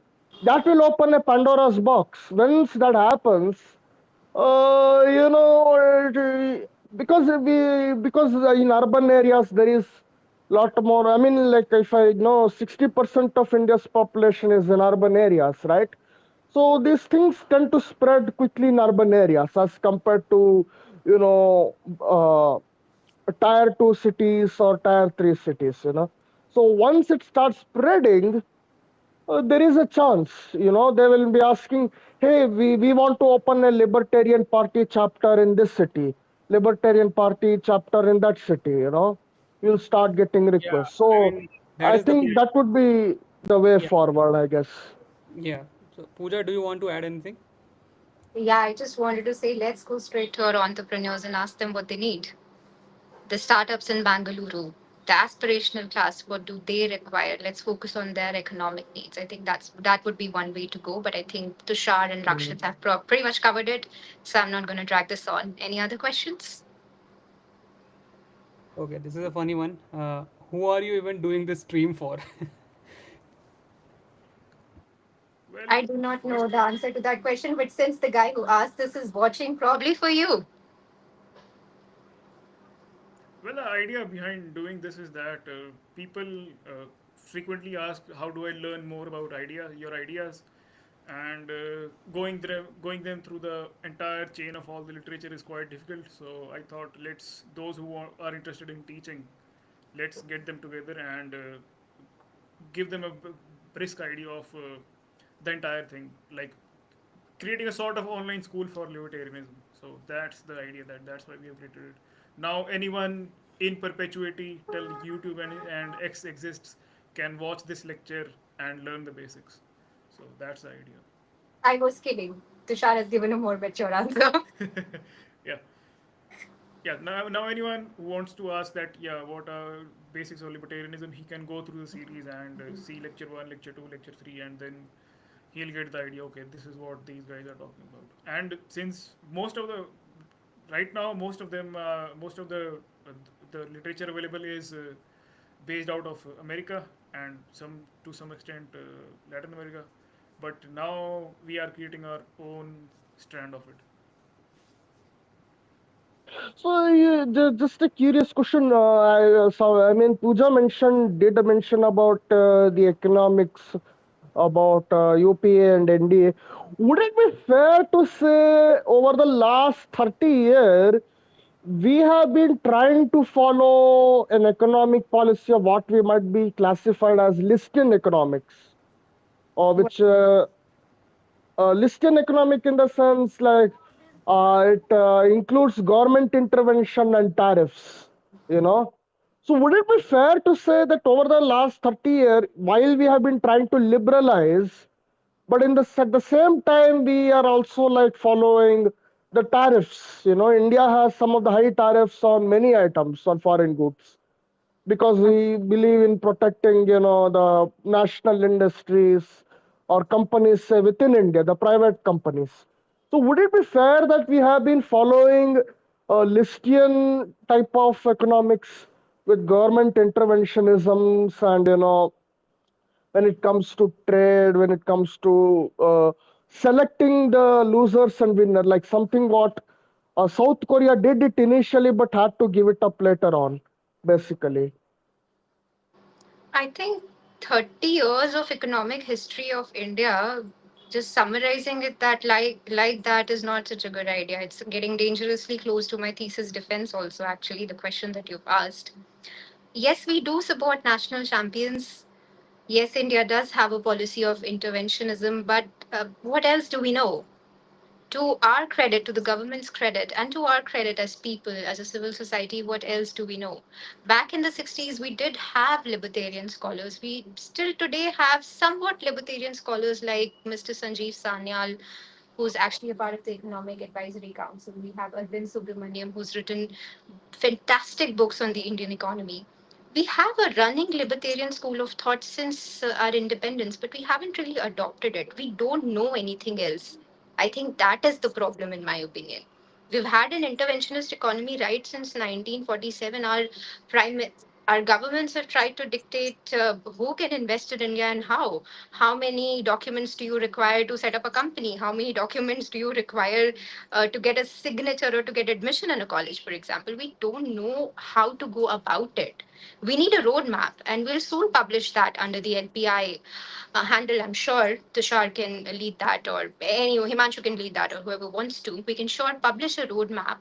that will open a Pandora's box. Once that happens, because in urban areas there is lot more. I mean, like if I know 60% of India's population is in urban areas, right? So these things tend to spread quickly in urban areas as compared to you know uh, tier 2 cities or tier 3 cities. So once it starts spreading, there is a chance, they will be asking, hey, we want to open a Libertarian Party chapter in this city, Libertarian Party chapter in that city. You'll start getting Yeah, requests. I So mean that I is the think point. that would be the way Yeah, forward, I guess. yeah. So Pooja, do you want to add anything? Yeah, I just wanted to say let's go straight to our entrepreneurs and ask them what they need. The startups in Bangalore, the aspirational class, what do they require? Let's focus on their economic needs. I think that would be one way to go. But I think Tushar and Mm. Rakshit have pretty much covered it, so I'm not going to drag this on. Any other questions? Okay, this is a funny one. Who are you even doing this stream for? well, I do not first, know the answer to that question, but since the guy who asked this is watching, probably for you. well, the idea behind doing this is that people frequently ask, "How do I learn more about your ideas?" And going them through the entire chain of all the literature is quite difficult. So I thought, let's those who are interested in teaching, let's get them together and give them a brisk idea of the entire thing, like creating a sort of online school for libertarianism. So that's the idea. That's why we have created it. Now anyone in perpetuity till YouTube and X exists can watch this lecture and learn the basics. So that's the idea. I was kidding. Tushar has given a more mature answer. Yeah, yeah. Now anyone who wants to ask that, yeah, what are basics of libertarianism, he can go through the series and see lecture 1, lecture 2, lecture 3, and then he'll get the idea, okay, this is what these guys are talking about. And since most of the right now most of the literature available is based out of America and some extent Latin America, but now we are creating our own strand of it. So just a curious question. I mean, Pooja did mention about the economics, about UPA and NDA. Would it be fair to say over the last 30 years, we have been trying to follow an economic policy of what we might be classified as Listian economics, or What- which Listian economic in the sense like it includes government intervention and tariffs, you know. So would it be fair to say that over the last 30 years, while we have been trying to liberalize, but at the same time we are also like following the tariffs, you know, India has some of the high tariffs on many items on foreign goods because we believe in protecting, you know, the national industries or companies within India, the private companies. So would it be fair that we have been following a Listian type of economics with government interventionisms, and you know, when it comes to trade, when it comes to selecting the losers and winner, like something what South Korea did it initially but had to give it up later on, basically. I think 30 years of economic history of India, just summarizing it that like that is not such a good idea. It's getting dangerously close to my thesis defense also, actually, the question that you've asked. Yes, we do support national champions. Yes, India does have a policy of interventionism, but what else do we know? To our credit, to the government's credit, and to our credit as people, as a civil society, what else do we know? Back in the 60s, we did have libertarian scholars. We still today have somewhat libertarian scholars like Mr. Sanjeev Sanyal, who's actually a part of the Economic Advisory Council. We have Arvind Subramaniam, who's written fantastic books on the Indian economy. We have a running libertarian school of thought since our independence, but we haven't really adopted it. We don't know anything else. I think that is the problem, in my opinion. We've had an interventionist economy right since 1947. Prime our governments have tried to dictate who can invest in India and how. How many documents do you require to set up a company? How many documents do you require to get a signature or to get admission in a college, for example? We don't know how to go about it. We need a roadmap, and we'll soon publish that under the LPI handle. I'm sure Tushar can lead that, or any Himanshu can lead that, or whoever wants to. We can sure publish a roadmap.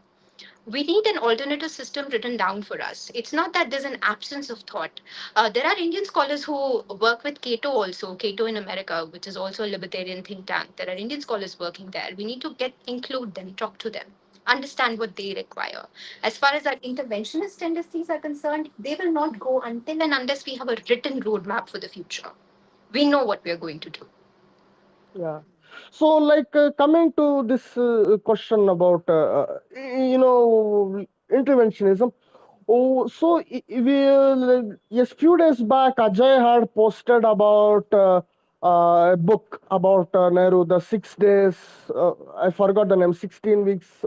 We need an alternative system written down for us. It's not that there's an absence of thought. There are Indian scholars who work with Cato also, Cato in America, which is also a libertarian think tank. There are Indian scholars working there. We need to include them, talk to them, understand what they require. As far as our interventionist tendencies are concerned, they will not go until and unless we have a written roadmap for the future. We know what we are going to do. Yeah. So, like coming to this question about you know, interventionism. Oh, so yes, few days back, Ajay had posted about a book about Nehru, the 6 days. I forgot the name. 16 weeks,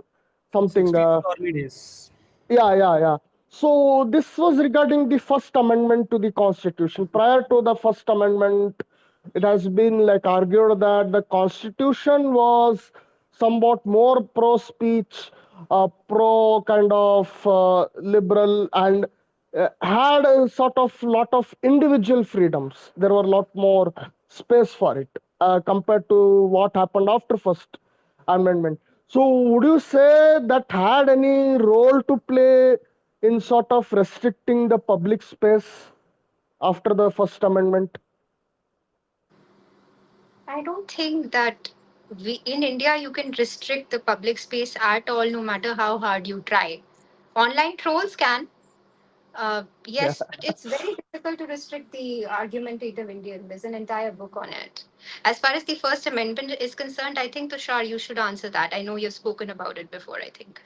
something. 16 stormy days. Yeah. So this was regarding the First Amendment to the Constitution. Prior to the First Amendment, it has been like argued that the Constitution was somewhat more pro speech, pro kind of liberal, and had a sort of lot of individual freedoms. There were a lot more space for it compared to what happened after First Amendment. So, would you say that had any role to play in sort of restricting the public space after the First Amendment? I don't think that in India you can restrict the public space at all, no matter how hard you try. Online trolls can, Yeah. yes, but it's very difficult to restrict the argumentative Indian. There's an entire book on it. As far as the First Amendment is concerned, I think Tushar, you should answer that. I know you've spoken about it before, I think.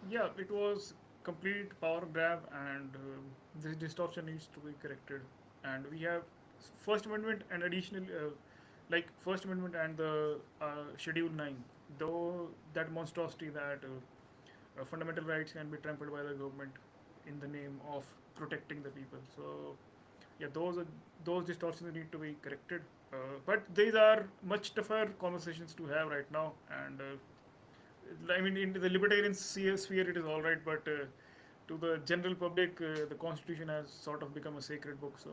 Yeah, it was complete power grab, and this distortion needs to be corrected. And we have First Amendment and additional, like First Amendment and the Schedule 9, though that monstrosity that fundamental rights can be trampled by the government in the name of protecting the people. So yeah, those distortions need to be corrected. But these are much tougher conversations to have right now, and I mean, in the libertarian sphere, it is all right, but to the general public, the Constitution has sort of become a sacred book. So,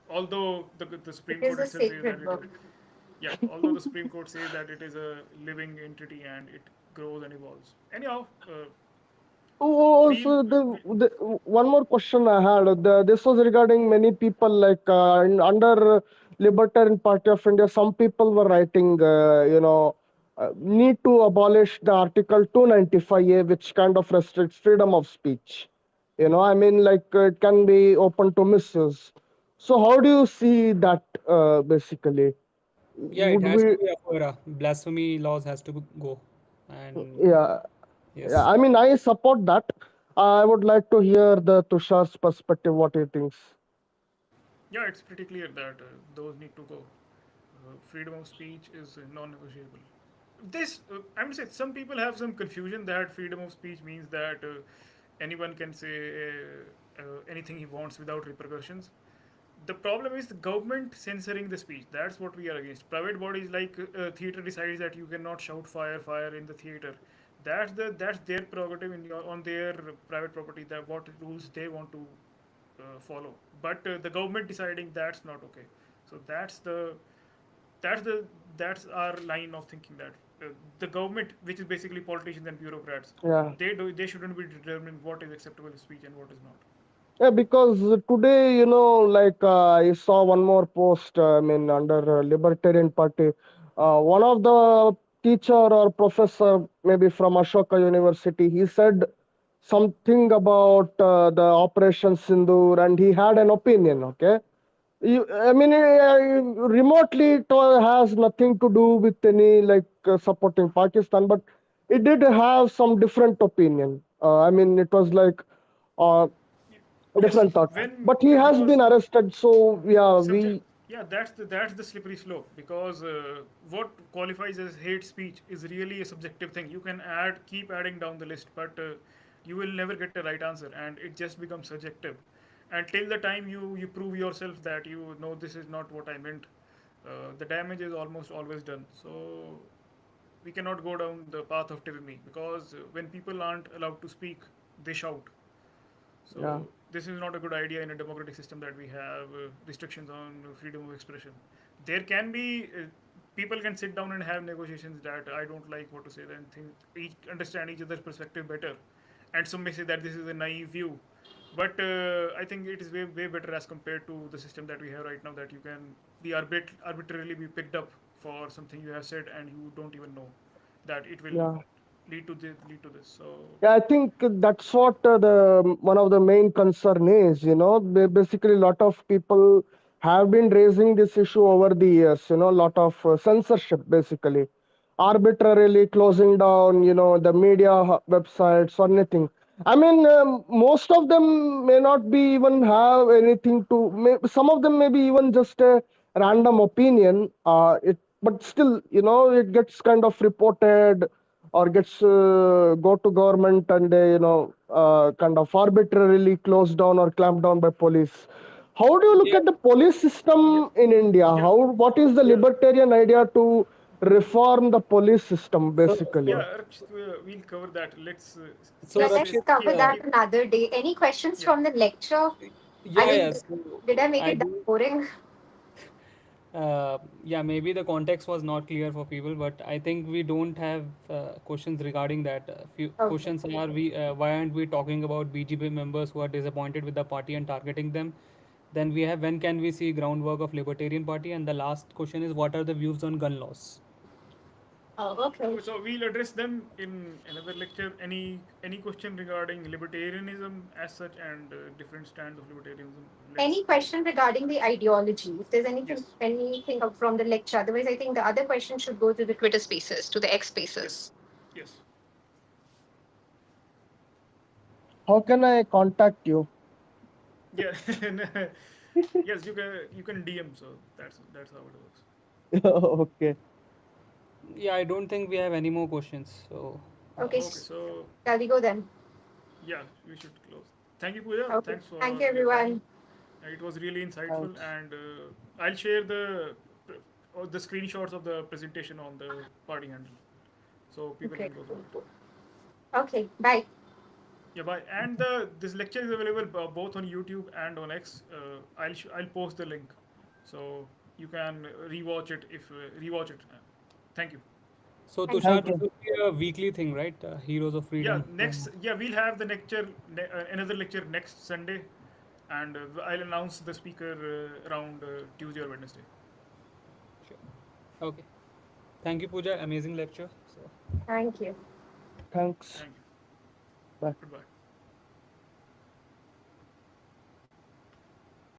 although the It Supreme is Court a itself says that sacred it is, book. Yeah, although the Supreme Court says that it is a living entity and it grows and evolves. Anyhow, Oh, we'll, so we, the one more question I had. This was regarding many people like under Libertarian Party of India. Some people were writing, need to abolish the Article 295A, which kind of restricts freedom of speech. I mean, like it can be open to misuse. So, how do you see that basically? Yeah, it Would has to we? be blasphemy laws has to go, and Yeah, yeah. yes. I mean, I support that. I would like to hear the Tushar's perspective. What he thinks. yeah, it's pretty clear that those need to go. Freedom of speech is non-negotiable. This, I would say, some people have some confusion that freedom of speech means that anyone can say anything he wants without repercussions. The problem is the government censoring the speech. That's what we are against. Private bodies like theater decides that you cannot shout fire, fire in the theater. That's their prerogative on their private property. That what rules they want to follow. But the government deciding that's not okay. So that's the that's our line of thinking that the government, which is basically politicians and bureaucrats, Yeah. they shouldn't be determining what is acceptable speech and what is not. Yeah, because today, like I saw one more post, I mean, under Libertarian Party, one of the teacher or professor, maybe from Ashoka University, he said something about the Operation Sindoor, and he had an opinion. Okay, I mean, remotely it has nothing to do with any like supporting Pakistan, but it did have some different opinion. I mean, it was like. Uh, Yes, different thought, when but he has been because arrested, so yeah, subject, we. yeah, that's the slippery slope because what qualifies as hate speech is really a subjective thing. You can keep adding down the list, but you will never get a right answer, and it just becomes subjective. And till the time you prove yourself that you know this is not what I meant, the damage is almost always done. So we cannot go down the path of tyranny because when people aren't allowed to speak, they shout. Yeah, So this is not a good idea in a democratic system that we have restrictions on freedom of expression. There can be people can sit down and have negotiations that I don't like what to say and think understand each other's perspective better, and some may say that this is a naive view, but I think it is way better as compared to the system that we have right now that you can be arbitrarily be picked up for something you have said and you don't even know that it will yeah. lead to this. So Yeah, I think that's what the one of the main concern is. Basically, a lot of people have been raising this issue over the years. A lot of censorship, basically, arbitrarily closing down. The media websites or anything. I mean, most of them may not be even have anything to. Some of them may be even just a random opinion. But still, it gets kind of reported or gets go to government and kind of arbitrarily closed down or clamped down by police. How do you look Yeah, at the police yeah, system in India? yeah. What is the Yeah, libertarian idea to reform the police system so basically? yeah, Rakshit, we'll cover that. so Yeah, Let's let's Rakshit, cover that keep another day. Any questions yeah. from the lecture? I yeah, mean, yeah. So did I make I it that do. boring? Yeah, maybe the context was not clear for people, but I think we don't have questions regarding that. Few Okay. questions are why aren't we talking about BGP members who are disappointed with the party and targeting them? Then we have when can we see groundwork of Libertarian Party? And the last question is what are the views on gun laws? Oh, okay. Okay, so we'll address them in another lecture. Any question regarding libertarianism as such and different stands of libertarianism? Let's Any question regarding the ideology? If there's yes, anything up from the lecture. Otherwise, I think the other question should go to the Twitter Spaces, to the X yes, Spaces. yes, How can I contact you? yeah. Yes, you can DM. So that's how it works. Okay. Yeah, I don't think we have any more questions. So Okay, Okay, so shall we go then? yeah, we should close. Thank you, Pooja. Okay. Thanks Thank for you, your time. everyone. It was really insightful, Thanks. and I'll share the screenshots of the presentation on the party handle, so people Okay. can go through it. Okay. Bye. Yeah, bye. And this lecture is available both on YouTube and on X. I'll post the link. So you can rewatch it if rewatch it. Thank you. So Thank Tushar, Thank this you. will be a weekly thing, right? Heroes of Yeah, Freedom. we'll have the lecture, another lecture next Sunday, and I'll announce the speaker around Tuesday or Wednesday. Sure. Okay. Thank you, Pooja. Amazing lecture. So. Thank you. Thanks. Thank you. Bye. Goodbye.